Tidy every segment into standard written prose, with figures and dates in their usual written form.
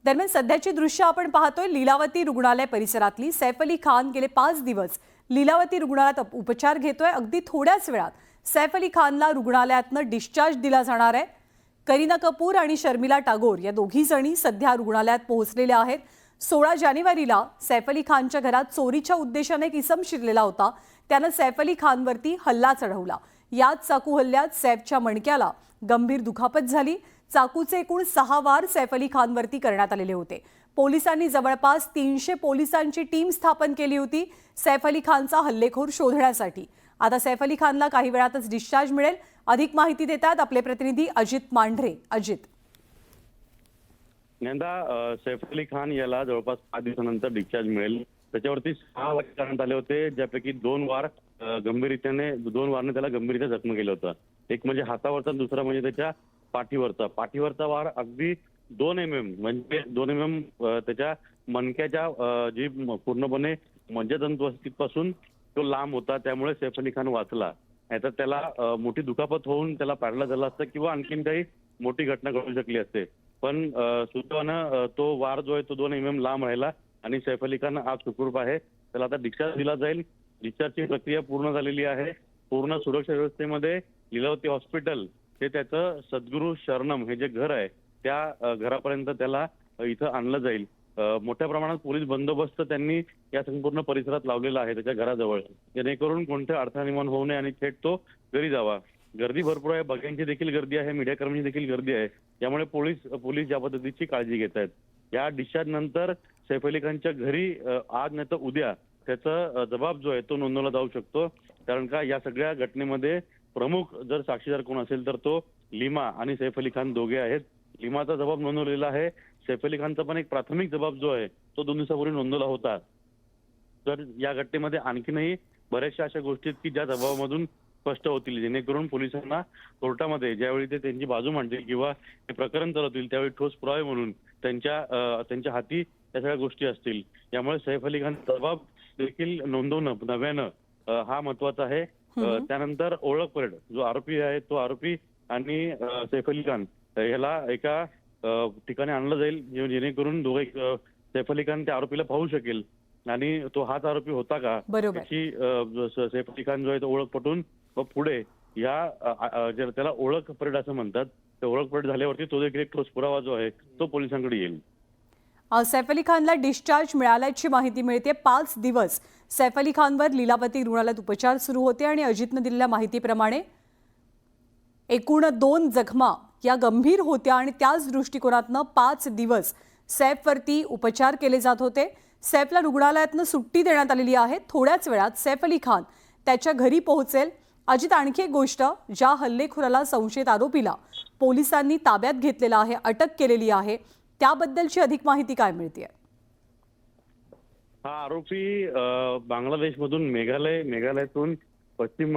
दरम्यान सध्याची दृश्य आपण पाहतोय लीलावती रुग्णालय परिसरातली। सैफ अली खान गेले 5 दिवस लीलावती रुग्णालयात उपचार घेतोय। अगदी थोड्याच वेळात सैफ अली खानला रुग्णालयातनं डिस्चार्ज दिला जाणार आहे। करीना कपूर आणि शर्मिला टागोर या दोघी जणी सध्या रुग्णालयात पोहोचलेल्या आहेत। 16 जानेवारीला सैफ अली खानच्या घरात चोरीच्या उद्देशाने एक इसम शिरलेला होता। त्यानं सैफ अली खानवरती हल्ला चढवला। याच चाकू हल्ल्यात सैफच्या मणक्याला गंभीर दुखापत झाली। चाकूचे एकूण 6 वार सैफ अली खानवरती करण्यात आलेले होते। पोलिसांनी जवळपास 300 पोलिसांची टीम स्थापन केली होती सैफ अली खानचा हल्लेखोर शोधण्यासाठी। आता सैफ अली खानला काही वेळातच डिस्चार्ज मिळेल। अधिक माहिती देतात आपले प्रतिनिधी अजित मांढरे। अजित, यंदा सैफ अली खान याला जवळपास 5 दिवसानंतर डिस्चार्ज मिळेल। त्याच्यावरती 6 वार करण्यात आले होते, ज्यापैकी 2 वार गंभीररीत्याने 2 वारने त्याला गंभीररीत्या जखमी केलं होतं। एक म्हणजे हातावरचा, दुसरा म्हणजे त्याच्या पाठीवरचा वार अगदी 2 mm म्हणजे 2 mm त्याच्या मणक्याच्या जी पूर्णपणे मज्जातंतूपासून तो लांब होता। त्यामुळे सैफ अली खान वाचला। नाहीतर त्याला मोठी दुखापत होऊन त्याला पॅरलाइज झाला असतं किंवा आणखीन काही मोठी घटना घडू शकली असते। पण सुदैवानं तो वार जो आहे तो 2 mm लांब राहिला आणि सैफ अली खान आज सुखरूप आहे। त्याला आता डिस्चार्ज दिला जाईल। डिस्चार्जची प्रक्रिया पूर्ण झालेली आहे। पूर्ण सुरक्षा व्यवस्थेमध्ये लीलावती हॉस्पिटल हे त्याचं सद्गुरू शरणम हे जे घर आहे त्या घरापर्यंत त्याला इथं आणलं जाईल। मोठ्या प्रमाणात पोलीस बंदोबस्त त्यांनी या संपूर्ण परिसरात लावलेला आहे त्याच्या घराजवळ, जेणेकरून कोणत्या अडथळा निर्माण होऊ नये आणि थेट तो घरी जावा। गर्दी भरपूर आहे, बघ्यांची देखील गर्दी आहे, मीडियाकर्मींची देखील गर्दी आहे। त्यामुळे पोलीस या पद्धतीची काळजी घेत आहेत। या डिस्चार्ज नंतर सैफ अली खानच्या घरी आज नाही तर उद्या त्याचा जबाब जो आहे तो नोंदवला जाऊ शकतो। कारण का या सगळ्या घटनेमध्ये प्रमुख जर साक्षीदार कोण असेल तर तो लिमा आणि सैफ अली खान दोघे आहेत। लिमाचा जबाब नोंदवलेला आहे। सैफ अली खानचा पण एक प्राथमिक जबाब जो आहे तो 2 दिवसापूर्वी नोंदवला होता। तर या घटनेमध्ये आणखीनही बऱ्याचशा अशा गोष्टी आहेत की ज्या जबाबामधून स्पष्ट होतील, जेणेकरून पोलिसांना कोर्टामध्ये ज्यावेळी ते त्यांची बाजू मांडतील किंवा हे प्रकरण चालवतील त्यावेळी ठोस पुरावे म्हणून त्यांच्या हाती या सगळ्या गोष्टी असतील। यामुळे सैफ अली खान जबाब देखील नोंदवणं नव्यानं हा महत्वाचा आहे। त्यानंतर ओळख परेड, जो आरोपी आहे तो आरोपी आणि सैफ अली खान याला एका ठिकाणी आणलं जाईल, जेणेकरून दोघे सैफ अली खान त्या आरोपीला पाहू शकेल आणि तो हाच आरोपी होता का त्याची सैफ अली खान जो आहे तो ओळख पटून व पुढे या त्याला ओळख परेड असं म्हणतात, त्या ओळख परेड झाल्यावरती तो देखील एक ठोस पुरावा जो आहे तो पोलिसांकडे येईल। सैफ अली खानला डिस्चार्ज मिळाल्याची माहिती मिळते। 5 दिवस सैफ अली खानवर लीलावती रुग्णालयात उपचार सुरू होते आणि अजितने दिलेल्या माहितीप्रमाणे एकूण 2 जखमा या गंभीर होत्या आणि त्याच दृष्टिकोनातनं 5 दिवस सैफवरती उपचार केले जात होते। सैफला रुग्णालयातनं सुट्टी देण्यात आलेली आहे। थोड्याच वेळात सैफ अली खान त्याच्या घरी पोहोचेल। अजित, आणखी एक गोष्ट, ज्या हल्लेखोराला संशयित आरोपीला पोलिसांनी ताब्यात घेतलेला आहे, अटक केलेली आहे, त्याबद्दलची अधिक माहिती काय मिळते? हा आरोपी बांगलादेशमधून मेघालयातून पश्चिम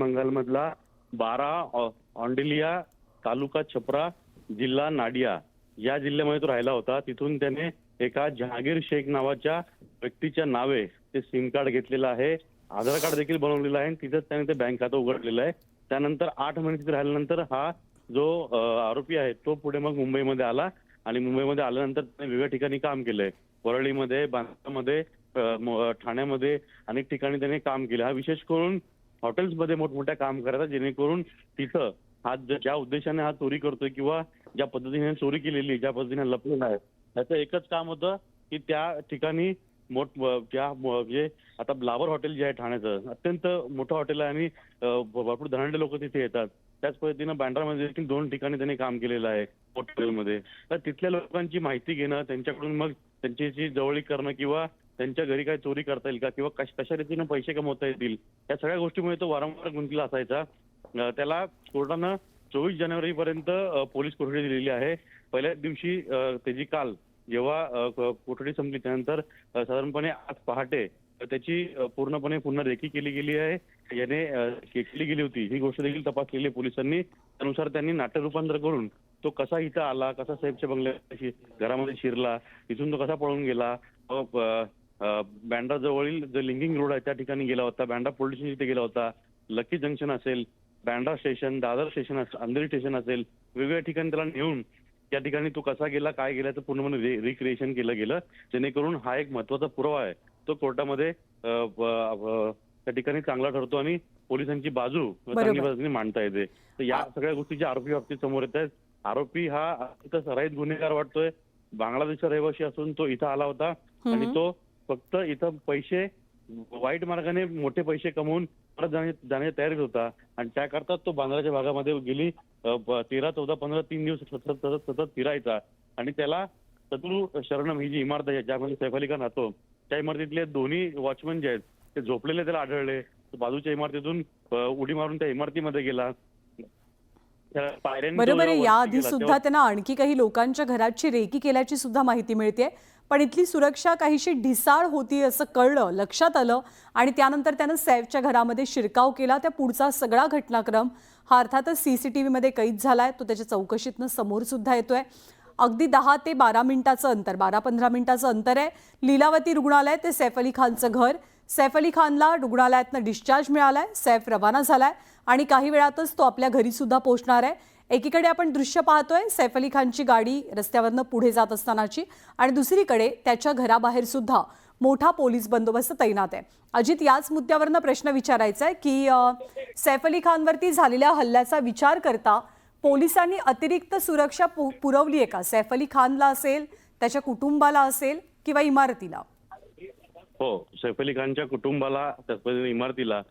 बंगालमधला 12 ऑन्डिलिया तालुका छपरा जिल्हा नाडिया या जिल्ह्यामध्ये तो राहिला होता। तिथून त्याने एका जहांगीर शेख नावाच्या व्यक्तीच्या नावे ते सिम कार्ड घेतलेलं आहे, आधार कार्ड देखील बनवलेलं आहे, तिथंच त्याने ते बँक खातं उघडलेलं आहे। त्यानंतर 8 महिने तिथे राहिल्यानंतर हा जो आरोपी आहे तो पुढे मग मुंबईमध्ये आला आणि मुंबईमध्ये आल्यानंतर त्याने वेगवेगळ्या ठिकाणी काम केलंय। वरळीमध्ये, बांद्रामध्ये, ठाण्यामध्ये अनेक ठिकाणी त्याने काम केलं। हा विशेष करून हॉटेल्समध्ये मोठमोठ्या काम करायचा, जेणेकरून तिथं हा ज्या उद्देशाने हा चोरी करतोय किंवा ज्या पद्धतीने चोरी केलेली, ज्या पद्धतीने लपलेला आहे, त्याचं एकच काम होतं की त्या ठिकाणी जे आता ब्लावर हॉटेल जे आहे ठाण्याचं अत्यंत मोठं हॉटेल आहे आणि भरपूर धनाढ्य लोक तिथे येतात। त्याच पद्धतीनं बँड्रामध्ये देखील 2 ठिकाणी त्यांनी काम केलेलं आहे हॉटेलमध्ये। तर तिथल्या लोकांची माहिती घेणं, त्यांच्याकडून मग त्यांच्याशी जवळीक करणं किंवा त्यांच्या घरी काय चोरी करता येईल का किंवा कशा रीतीनं पैसे कमवता येतील, या सगळ्या गोष्टीमुळे तो वारंवार गुंतलेला असायचा। त्याला कोर्टानं 24 जानेवारीपर्यंत पोलीस कोठडी दिलेली आहे। पहिल्याच दिवशी त्याची काल जेव्हा कोठडी संपली त्यानंतर साधारणपणे आज पहाटे त्याची पुन्हा रेकी केली गेली आहे, याने केली गेली होती ही गोष्ट देखील तपासलेली आहे पोलिसांनी। त्यानुसार त्यांनी नाट्य रूपांतर करून तो कसा इथं आला, कसा सैफच्या बंगल्या घरामध्ये शिरला, इथून तो कसा पळून गेला, बँड्रा जवळील जो लिंकिंग रोड आहे त्या ठिकाणी गेला होता, बँड्रा पोलीस स्टेशन तिथे गेला होता, लकी जंक्शन असेल, Bandra station, Dadar station, Andheri station असेल, वेगवेगळ्या ठिकाणी त्याला नेऊन त्या ठिकाणी तो कसा गेला, काय गेल्याचं पूर्णपणे रिक्रिएशन केलं गेलं, जेणेकरून हा एक महत्वाचा पुरावा आहे तो कोर्टामध्ये त्या ठिकाणी चांगला ठरतो आणि पोलिसांची बाजू चांगली पद्धतीने मांडता येते. तर या सगळ्या गोष्टीच्या आरोपी बाबतीत समोर येत आहेत. आरोपी हा अत्यंत सराईत गुन्हेगार वाटतोय. बांगलादेशचा रहिवासी असून तो इथं आला होता आणि तो फक्त इथं पैसे वाईट मार्गाने मोठे पैसे कमवून परत जाण्याची तयारीत होता आणि त्याकरता तो बांद्राच्या भागामध्ये गेली 13, 14, 15, 3 दिवस सतत फिरायचा आणि त्याला चतुर शरणम ही जी इमारत आहे ज्यामध्ये सैफ अली खान राहतो त्या इमारतीतले दोन्ही वॉचमन जे आहेत ते झोपलेले त्याला आढळले. बाजूच्या इमारतीतून उडी मारून त्या इमारतीमध्ये गेला. बरोबर आहे. याआधी सुद्धा त्यांना आणखी काही लोकांच्या घराची रेकी केल्याची सुद्धा माहिती मिळते, पण इथली सुरक्षा काहीशी ढिसाळ होती असं कळलं, लक्षात आलं आणि त्यानंतर त्यानं सैफच्या घरामध्ये शिरकाव केला. त्या पुढचा सगळा घटनाक्रम हा अर्थातच CCTV मध्ये कैद झालाय. तो त्याच्या चौकशीतनं समोर सुद्धा येतोय. अगदी 10 ते 12 मिनिटाचं अंतर, 12-15 मिनिटाचं अंतर आहे. लीलावती रुग्णालय ते सैफ अली खानचं घर. सैफ अली खानला रुग्णालयातनं डिस्चार्ज मिळालाय. सैफ रवाना झालाय आणि काही वेळातच तो आपल्या घरी सुद्धा पोहोचणार आहे. एकीकडे आपण दृश्य पाहतोय सैफ अली खानची गाडी रस्त्यावरनं पुढे जात असतानाची आणि दुसरीकडे त्याच्या घराबाहेर सुद्धा मोठा पोलीस बंदोबस्त तैनात आहे. अजित, याच मुद्द्यावरनं प्रश्न विचारायचा आहे की सैफ अली खानवरती झालेल्या हल्ल्याचा विचार करता पोलिसांनी अतिरिक्त सुरक्षा पुरवली आहे का? सैफ अली खानला असेल, त्याच्या कुटुंबाला असेल किंवा इमारतीला? हो, सैफ अली खानच्या कुटुंबाला त्याचप्रमाणे इमारतीला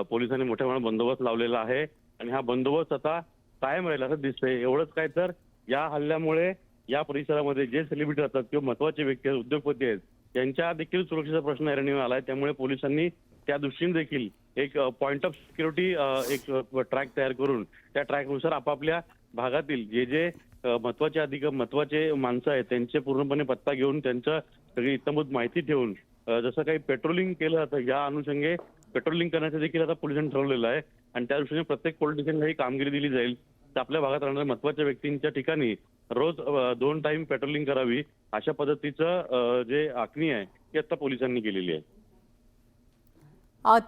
पोलिसांनी मोठ्या प्रमाणात बंदोबस्त लावलेला आहे आणि हा बंदोबस्त आता कायम राहील असं दिसतंय. एवढंच काय तर या हल्ल्यामुळे या परिसरामध्ये जे सेलिब्रिटी असतात किंवा महत्वाचे व्यक्ती आहेत, उद्योगपती आहेत, त्यांच्या देखील सुरक्षेचा प्रश्न ऐरणीवर आलाय. त्यामुळे पोलिसांनी त्या दृष्टीने देखील एक पॉइंट ऑफ सिक्युरिटी एक ट्रॅक तयार करून त्या ट्रॅकनुसार आपापल्या भागातील जे महत्वाचे माणसं आहेत त्यांचे पूर्णपणे पत्ता घेऊन त्यांचं सगळी इत्तमभूत माहिती ठेवून जसं काही पेट्रोलिंग केलं जातं या अनुषंगे पेट्रोलिंग करण्याचं देखील आता पोलिसांनी ठरवलेलं आहे आणि त्या दृष्टीने प्रत्येक पोलीस स्टेशनला ही कामगिरी दिली जाईल. तर आपल्या भागात राहणाऱ्या महत्वाच्या व्यक्तींच्या ठिकाणी रोज 2 टाइम पेट्रोलिंग करावी अशा पद्धतीचं जे आखणी आहे ती आता पोलिसांनी केलेली आहे.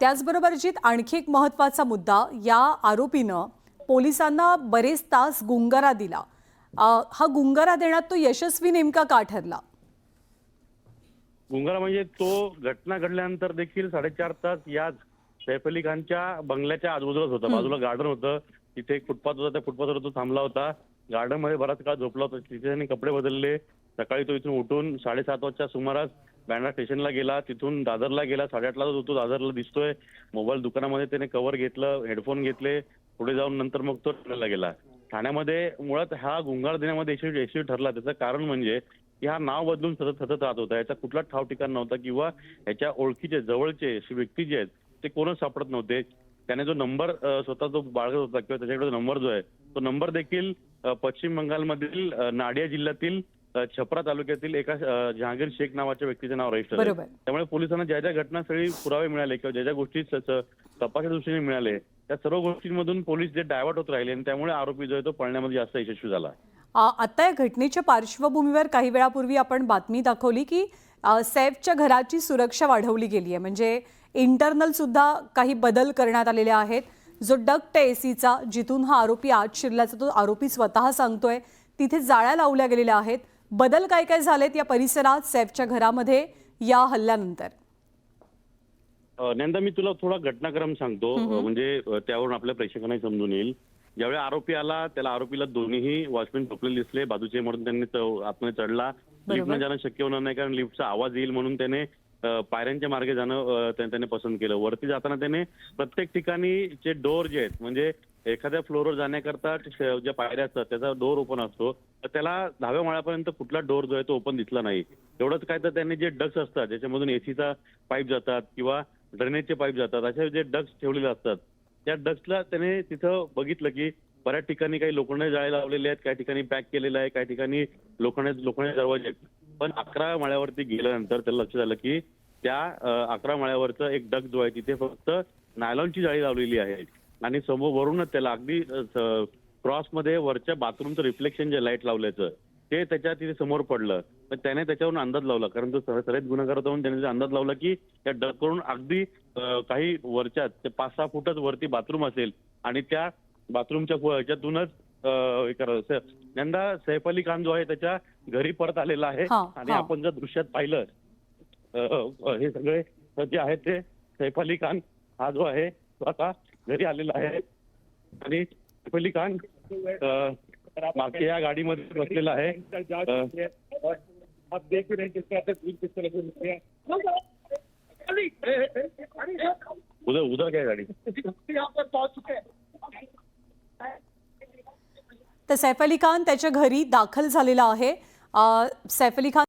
त्याचबरोबर जित आणखी एक महत्वाचा मुद्दा, या आरोपीनं पोलिसांना बरेच तास गुंगारा दिला. हा गुंगारा देण्यात तो यशस्वी नेमका का ठरला? गुंगारा म्हणजे तो घटना घडल्यानंतर देखील 4.5 तास याच सैफ अली खानच्या बंगल्याच्या आजूबाजूलाच होता. बाजूला गार्डन होतं, तिथे एक फुटपाथ होता, त्या फुटपाथवर तो थांबला होता. गार्डन मध्ये बराच काळ झोपला होता. तिथे त्यांनी कपडे बदलले. सकाळी तो इथून उठून 7:30 वाजच्या सुमारास बँड्रा स्टेशनला गेला. तिथून दादरला गेला. 8:30ला तो दादरला दिसतोय. मोबाईल दुकानामध्ये त्याने कव्हर घेतलं, हेडफोन घेतले. पुढे जाऊन नंतर मग तो ठाण्याला गेला. ठाण्यामध्ये मुळात हा गुंगार देण्यामध्ये यशस्वी ठरला. त्याचं कारण म्हणजे की हा नाव बदलून सतत राहत होता. याचा कुठला ठाव ठिकाण नव्हता किंवा याच्या ओळखीचे जवळचे व्यक्ती जे आहेत ते कोणच सापडत नव्हते. त्याने जो नंबर स्वतः जो बाळगत होता किंवा त्याच्याकडे नंबर जो आहे तो नंबर देखील पश्चिम बंगालमधील नाडिया जिल्ह्यातील छपरा तालुक्यातील एका जहांगीर शेख नावाच्या व्यक्तीचे नाव रजिस्टर आहे. त्यामुळे पोलिसांना ज्या ज्या घटनास्थळी पुरावे मिळाले किंवा ज्या गोष्टी तपासाच्या दृष्टीने मिळाले त्या सर्व गोष्टींमधून पोलीस जे डायव्हर्ट होत राहिले आणि त्यामुळे आरोपी जो आहे तो पळण्यामध्ये जास्त यशस्वी झाला. आता या घटनेच्या पार्श्वभूमीवर काही वेळापूर्वी आपण बातमी दाखवली की सैफच्या घराची सुरक्षा वाढवली गेली आहे. म्हणजे इंटरनल सुद्धा काही बदल करण्यात आलेले आहेत. जो डक्ट एसीचा जिथून हा आरोपी आत शिरल्याचा तो आरोपी स्वतः सांगतोय, तिथे जाळ्या लावल्या गेलेल्या आहेत. बदल काय काय झालेत या परिसरात सैफच्या घरामध्ये या हल्ल्यानंतर? नंदा, मी तुला थोडा घटनाक्रम सांगतो म्हणजे त्यावरून आपल्या प्रेक्षकांना समजून येईल. ज्यावेळी आरोपी आला त्याला आरोपीला दोन्हीही वॉचमॅन झोपलेले दिसले. बाजूचे म्हणून त्यांनी आतमध्ये चढला. लिफ्टनं जाणं शक्य होणार नाही कारण लिफ्टचा आवाज येईल म्हणून त्याने पायऱ्यांच्या मार्गे जाणं त्याने पसंत केलं. वरती जाताना त्याने प्रत्येक ठिकाणी जे डोर जे आहेत म्हणजे एखाद्या फ्लोअरवर जाण्याकरता ज्या पायऱ्या असतात त्याचा डोर ओपन असतो, तर त्याला 10व्या माळ्यापर्यंत कुठला डोर जो आहे तो ओपन दिसला नाही. एवढंच काय तर त्यांनी जे डक्स असतात ज्याच्यामधून एसीचा पाईप जातात किंवा ड्रेनेजचे पाईप जातात असे जे डक्स ठेवलेले असतात त्या डक्सला त्याने तिथं बघितलं की बऱ्याच ठिकाणी काही लोखंडी जाळे लावलेले आहेत, काही ठिकाणी पॅक केलेलं आहे, काही ठिकाणी लोखंडी दरवाजे आहेत. पण 11 माळ्यावरती गेल्यानंतर त्याला लक्षात आलं की त्या 11 माळ्यावरचं एक डक जो आहे तिथे फक्त नायलॉनची जाळी लावलेली आहे आणि समोर वरूनच त्याला अगदी क्रॉसमध्ये वरच्या बाथरूमचं रिफ्लेक्शन जे लाईट लावल्याचं ते त्याच्या तिथे समोर पडलं. तर त्याने त्याच्यावरून अंदाज लावला कारण तो सराईत गुन्हेगार होता म्हणून त्याने अंदाज लावला की त्या डकवरून अगदी काही वरच्या ते 5-6 फुटच वरती बाथरूम असेल आणि त्या बाथरूमच्या ह्याच्यातूनच हे करत यंदा सैफ अली खान जो आहे त्याच्या घरी परत आलेला आहे हा, आणि हा. आपण जर दृश्यात पाहिलं हे सगळे जे आहेत ते सैफ अली खान हा जो आहे तो आता घरी आलेला आहे आणि सैफ अली खान मागच्या या गाडीमध्ये बसलेला आहे. आप देख रहे हैं किस तरह से भीड़ किस तरह से निकली है। उधर क्या है गाड़ी? यहाँ पर पहुंच चुके हैं। तर सैफ अली खान त्याच्या घरी दाखल झालेला आहे. सैफ अली खान